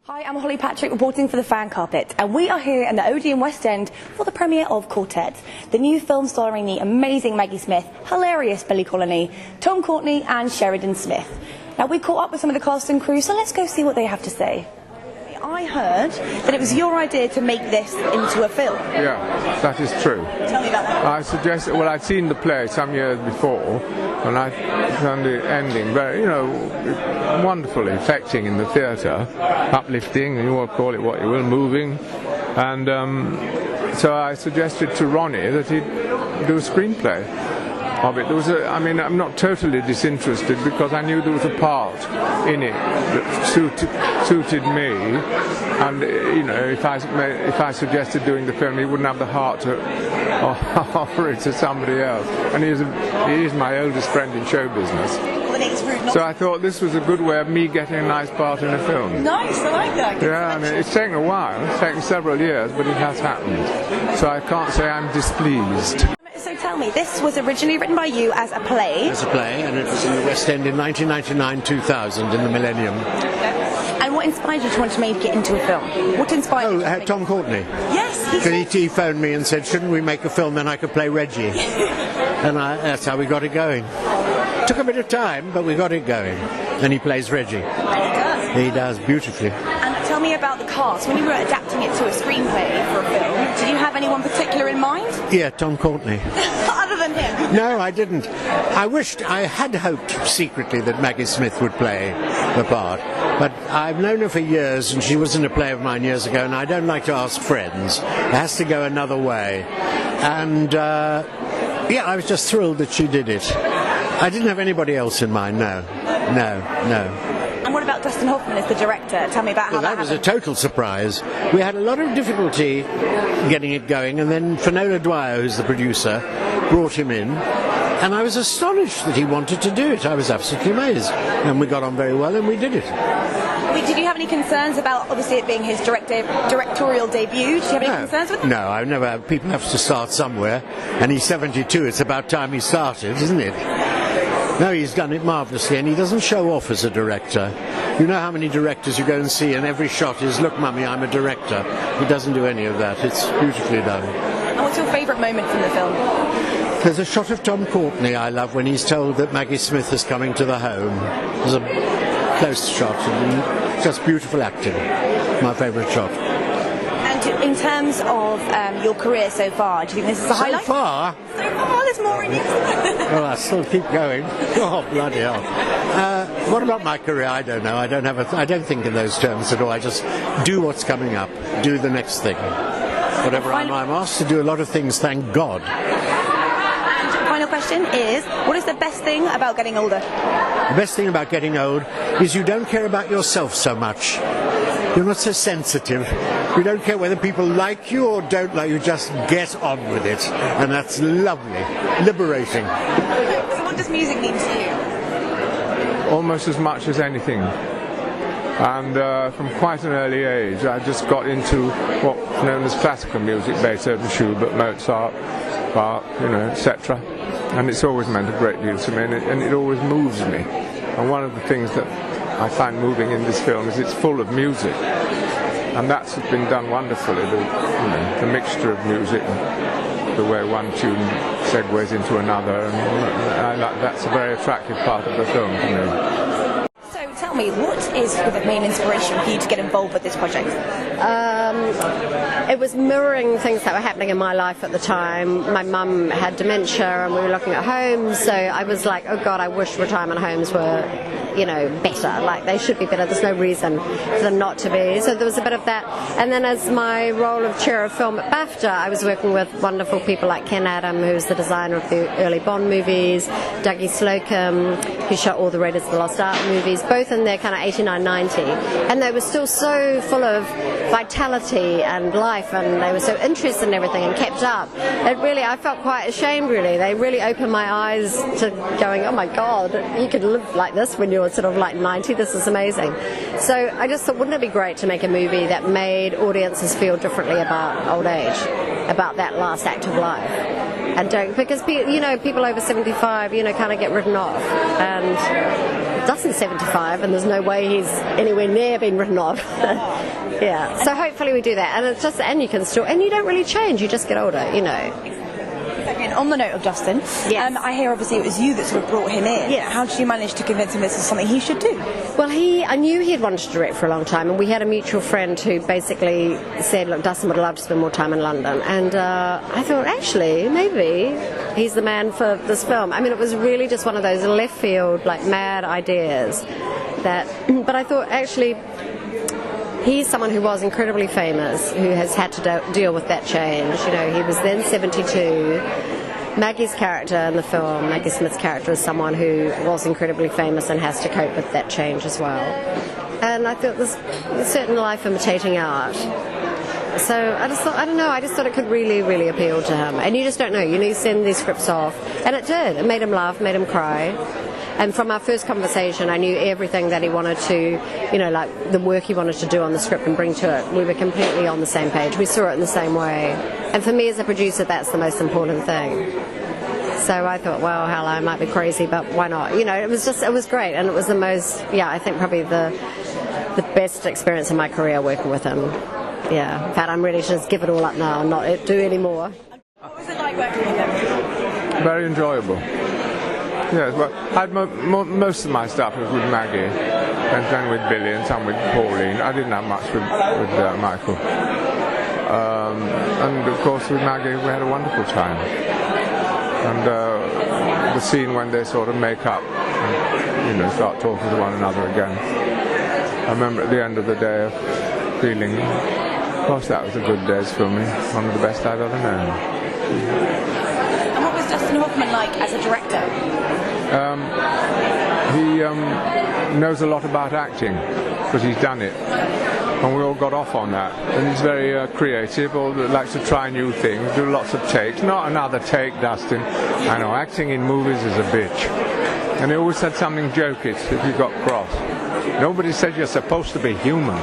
Hi, I'm Holly Patrick reporting for the Fan Carpet, and we are here in the Odeon West End for the premiere of Quartet, the new film starring the amazing Maggie Smith, hilarious Billy Connolly, Tom Courtenay and Sheridan Smith. Now, we caught up with some of the cast and crew, so let's go see what they have to say. I heard that it was your idea to make this into a film. Yeah, that is true. Tell me about that. I suggested, well, I'd seen the play some years before, and I found the ending very, wonderfully affecting in the theatre, uplifting, you will call it what you will, moving. And so I suggested to Ronnie that he'd do a screenplay of it. I'm not totally disinterested because I knew there was a part in it that suited me, and if I suggested doing the film, he wouldn't have the heart to offer it to somebody else. And he is my oldest friend in show business. So I thought this was a good way of me getting a nice part in a film. Nice, I like that. Yeah, it's taken a while. It's taken several years, but it has happened. So I can't say I'm displeased. So tell me, this was originally written by you as a play. As a play, and it was in the West End in 1999-2000, in the millennium. And what inspired you to want to make it into a film? What inspired you to make Tom Courtenay. Yes, he phoned me and said, shouldn't we make a film, then I could play Reggie. And that's how we got it going. Took a bit of time, but we got it going. And he plays Reggie. And he does beautifully. And tell me about the cast. When you were adapting it to a screenplay for a film, did you have anyone particular in mind? Yeah, Tom Courtenay. Other than him? No, I didn't. I had hoped secretly that Maggie Smith would play the part. But I've known her for years, and she was in a play of mine years ago, and I don't like to ask friends. It has to go another way. And, I was just thrilled that she did it. I didn't have anybody else in mind, no. And what about Dustin Hoffman as the director? Tell me about how that was a total surprise. We had a lot of difficulty getting it going, and then Finola Dwyer, who's the producer, brought him in, and I was astonished that he wanted to do it. I was absolutely amazed. And we got on very well, and we did it. Did you have any concerns about, obviously, it being his directorial debut? Did you have any concerns with it? No, I've never had. People have to start somewhere, and he's 72. It's about time he started, isn't it? No, he's done it marvellously, and he doesn't show off as a director. You know how many directors you go and see, and every shot is, look, mummy, I'm a director. He doesn't do any of that. It's beautifully done. And what's your favourite moment from the film? There's a shot of Tom Courtenay I love when he's told that Maggie Smith is coming to the home. There's a close shot, and just beautiful acting. My favourite shot. And in terms of your career so far, do you think this is a highlight? So far, there's more in it. Well, I still keep going. Oh, bloody hell. What about my career? I don't know. I don't think in those terms at all. I just do what's coming up, do the next thing. Whatever I'm asked to do a lot of things, thank God. And final question is, what is the best thing about getting older? The best thing about getting old is you don't care about yourself so much. You're not so sensitive. You don't care whether people like you or don't like you, just get on with it. And that's lovely, liberating. So what does music mean to you? Almost as much as anything. And from quite an early age, I just got into what's known as classical music, Beethoven, Schubert, Mozart, Bach, etc. And it's always meant a great deal to me, and it always moves me. And one of the things that I find moving in this film is it's full of music, and that's been done wonderfully. The mixture of music, the way one tune segues into another, and that's a very attractive part of the film to me. So tell me, what is the main inspiration for you to get involved with this project? It was mirroring things that were happening in my life at the time. My mum had dementia, and we were looking at homes, so I was like, oh God, I wish retirement homes were better. Like, they should be better. There's no reason for them not to be. So there was a bit of that. And then as my role of chair of film at BAFTA, I was working with wonderful people like Ken Adam, who's the designer of the early Bond movies, Dougie Slocum, who shot all the Raiders of the Lost Ark movies, both in their kind of 89, 90. And they were still so full of vitality and life, and they were so interested in everything and kept up. I felt quite ashamed, really. They really opened my eyes to going, oh my God, you could live like this when you're sort of like 90, this is amazing. So I just thought, wouldn't it be great to make a movie that made audiences feel differently about old age, about that last act of life? And don't, because people over 75, kind of get written off, and Dustin's 75 and there's no way he's anywhere near been written off. Yeah, so hopefully we do that, and it's just, and you can still, and you don't really change, you just get older, you know. And on the note of Dustin, yes. I hear obviously it was you that sort of brought him in. Yes. How did you manage to convince him this is something he should do? Well, I knew he had wanted to direct for a long time, and we had a mutual friend who basically said, look, Dustin would love to spend more time in London, and I thought, actually, maybe he's the man for this film. I mean, it was really just one of those left field, like, mad ideas that, but I thought, actually, he's someone who was incredibly famous, who has had to deal with that change. You know, he was then 72. Maggie's character in the film, Maggie Smith's character, is someone who was incredibly famous and has to cope with that change as well. And I thought there's a certain life imitating art. So I just thought, I don't know, I just thought it could really, really appeal to him. And you just don't know, you need to send these scripts off. And it did. It made him laugh, made him cry. And from our first conversation, I knew everything that he wanted to, you know, like the work he wanted to do on the script and bring to it. We were completely on the same page. We saw it in the same way. And for me as a producer, that's the most important thing. So I thought, well, hell, I might be crazy, but why not? You know, it was great. And it was the most, I think probably the best experience in my career working with him. Yeah. In fact, I'm ready to just give it all up now and not do any more. What was it like working with him? Very enjoyable. Yes, well, I had most of my stuff was with Maggie, and then with Billy and some with Pauline. I didn't have much with Michael. And of course with Maggie we had a wonderful time. And the scene when they sort of make up and, you know, start talking to one another again. I remember at the end of the day feeling, gosh, that was a good day's filming, one of the best I've ever known. And what was Dustin Hoffman like as a director? He knows a lot about acting because he's done it, and we all got off on that. And he's very creative, or likes to try new things, do lots of takes. Not another take, Dustin. I know, acting in movies is a bitch. And he always said something jokey if you got cross. Nobody said you're supposed to be human.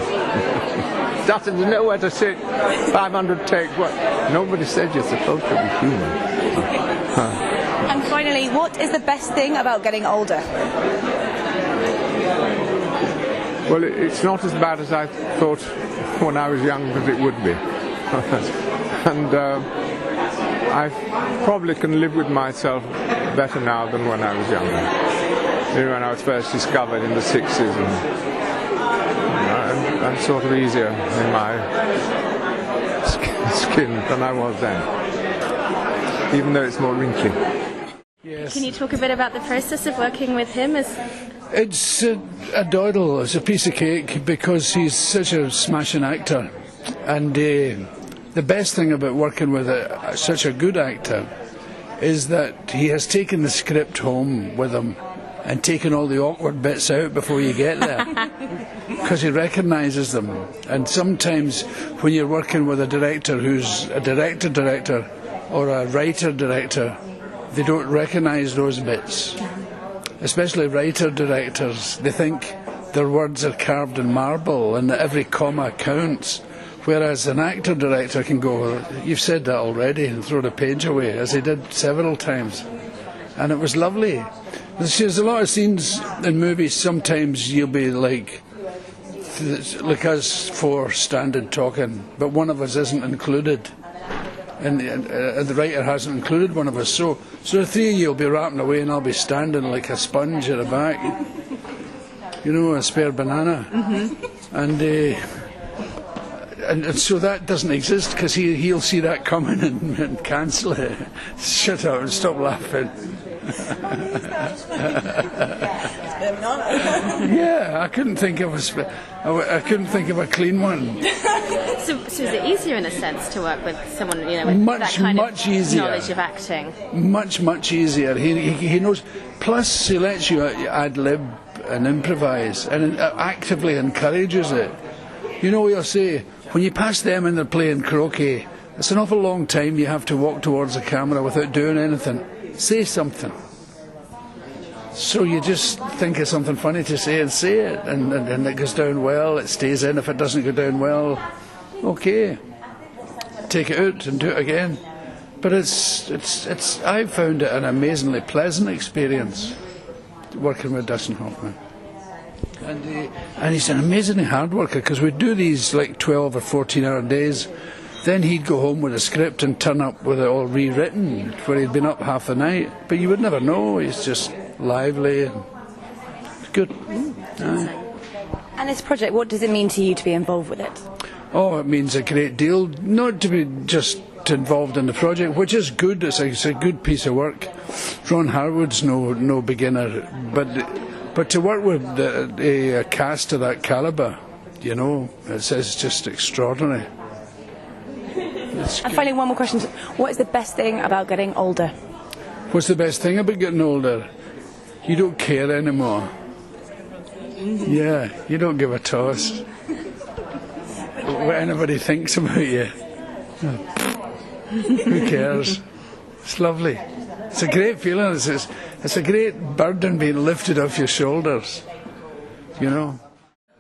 Dustin, there's nowhere to sit. 500 takes. What? Nobody said you're supposed to be human. And finally, what is the best thing about getting older? Well, it's not as bad as I thought when I was young as it would be. And I probably can live with myself better now than when I was younger. You know, when I was first discovered in the 60s, and I'm sort of easier in my skin than I was then, even though it's more wrinkly. Yes. Can you talk a bit about the process of working with him? It's a doddle, it's a piece of cake, because he's such a smashing actor. And the best thing about working with such a good actor is that he has taken the script home with him and taken all the awkward bits out before you get there, because he recognises them. And sometimes when you're working with a director who's a director or a writer-director, they don't recognise those bits. Especially writer-directors, they think their words are carved in marble and that every comma counts. Whereas an actor-director can go, you've said that already, and throw the page away, as he did several times. And it was lovely. There's a lot of scenes in movies, sometimes you'll be like us four standing talking, but one of us isn't included. And the writer hasn't included one of us. So the three of you will be rapping away and I'll be standing like a sponge at the back. You know, a spare banana. Mm-hmm. And so that doesn't exist, because he'll see that coming and cancel it. Shut up and stop laughing. Yeah, I couldn't think of a clean one. So is it easier in a sense to work with someone, you know, with that kind of easier. Knowledge of acting? Much easier. He knows. Plus, he lets you ad lib and improvise, and actively encourages it. You know what he'll say? When you pass them and they're playing croquet, it's an awful long time you have to walk towards the camera without doing anything. Say something. So you just think of something funny to say and say it, and it goes down well, it stays in. If it doesn't go down well, okay, take it out and do it again. But I found it an amazingly pleasant experience working with Dustin Hoffman. And he's an amazingly hard worker, because we'd do these like 12 or 14-hour days. Then he'd go home with a script and turn up with it all rewritten, where he'd been up half the night. But you would never know. He's just lively and good. And this project, what does it mean to you to be involved with it? Oh, it means a great deal. Not to be just involved in the project, which is good. It's a good piece of work. Ron Harwood's no beginner, but to work with a cast of that calibre, you know, it's just extraordinary. And finally, one more question. What is the best thing about getting older? What's the best thing about getting older? You don't care anymore. Yeah, you don't give a toss what anybody thinks about you. Who cares? It's lovely. It's a great feeling. It's a great burden being lifted off your shoulders, you know.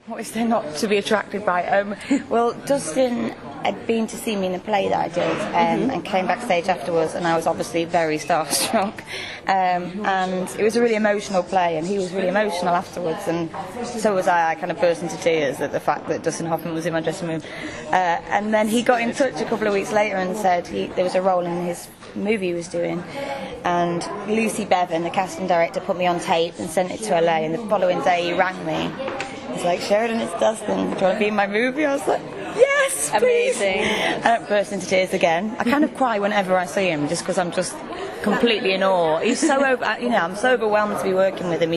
What is there not to be attracted by? Well, Dustin had been to see me in a play that I did, and came backstage afterwards, and I was obviously very starstruck. And it was a really emotional play, and he was really emotional afterwards, and so was I. I kind of burst into tears at the fact that Dustin Hoffman was in my dressing room. And then he got in touch a couple of weeks later and said there was a role in his movie he was doing, and Lucy Bevan, the casting director, put me on tape and sent it to LA, and the following day he rang me. He's like, "Sheridan, it's Dustin. Do you want to be in my movie?" I was like, "Yes, please." Amazing. And I burst into tears again. I kind of cry whenever I see him, just because I'm just completely in awe. He's so I'm so overwhelmed to be working with him.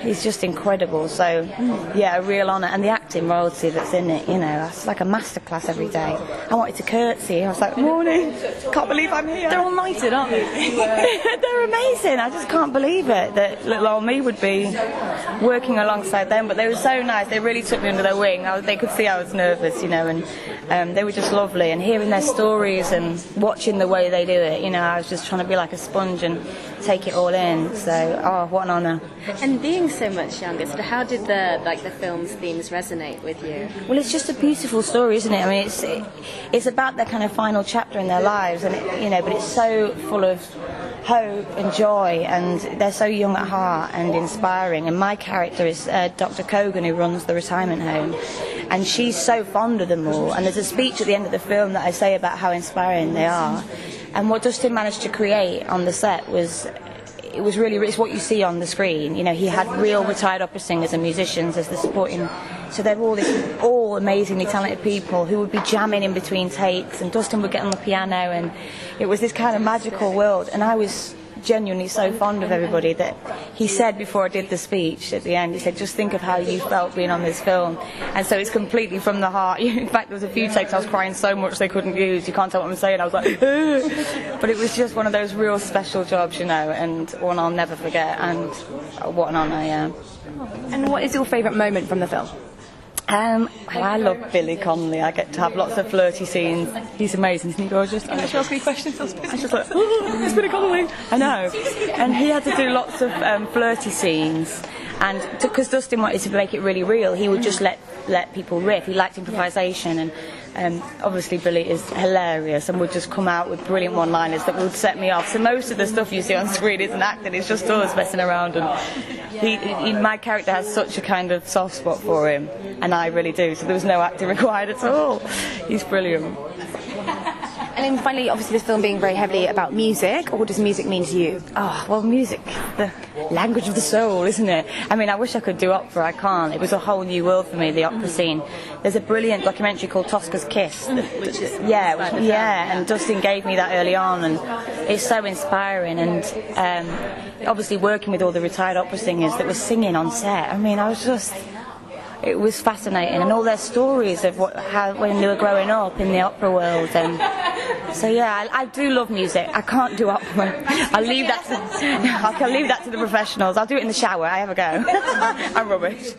He's just incredible. So yeah, a real honour, and the acting royalty that's in it. You know, it's like a masterclass every day. I wanted to curtsy. I was like, "Morning, can't believe I'm here." They're all knighted, aren't they? They're amazing. I just can't believe it that little old me would be working alongside them. But they were so nice. They really took me under their wing. They could see I was nervous, you know, and they were just lovely. And hearing their stories and watching the way they do it, you know, I was just trying to be like a sponge and take it all in. So, what an honour. And being so much younger, so how did the film's themes resonate with you? Well, it's just a beautiful story, isn't it? I mean, it's about their kind of final chapter in their lives, and but it's so full of hope and joy, and they're so young at heart and inspiring. And my character is Dr. Cogan, who runs the retirement home, and she's so fond of them all. And there's a speech at the end of the film that I say about how inspiring they are. And what Dustin managed to create on the set was really, it's what you see on the screen. You know, he had real retired opera singers and musicians as the supporting. So they're all amazingly talented people who would be jamming in between takes, and Dustin would get on the piano, and it was this kind of magical world. And I was genuinely so fond of everybody that he said before I did the speech at the end, he said, "Just think of how you felt being on this film." And so it's completely from the heart. In fact, there was a few takes I was crying so much they couldn't use. You can't tell what I'm saying. I was like, but it was just one of those real special jobs, you know, and one I'll never forget. And what an honour, yeah. And what is your favourite moment from the film? Well, I love Billy Connolly. I get to have lots of flirty scenes. He's amazing, isn't he gorgeous? Can you ask me questions? I was just like, it's Billy Connolly. I know. And he had to do lots of flirty scenes. And because Dustin wanted to make it really real, he would just let people riff. He liked improvisation, and obviously Billy is hilarious and would just come out with brilliant one-liners that would set me off. So most of the stuff you see on screen isn't acting, it's just us messing around. And my character has such a kind of soft spot for him, and I really do. So there was no acting required at all. He's brilliant. And then finally, obviously this film being very heavily about music, what does music mean to you? Oh, well, music, the language of the soul, isn't it? I mean, I wish I could do opera, I can't. It was a whole new world for me, the opera scene. There's a brilliant documentary called Tosca's Kiss. Which is and Dustin gave me that early on, and it's so inspiring. And obviously working with all the retired opera singers that were singing on set, I mean, it was fascinating, and all their stories of how when they were growing up in the opera world. And so yeah, I do love music. I can't do opera. I'll leave that to the professionals. I'll do it in the shower. I have a go. I'm rubbish.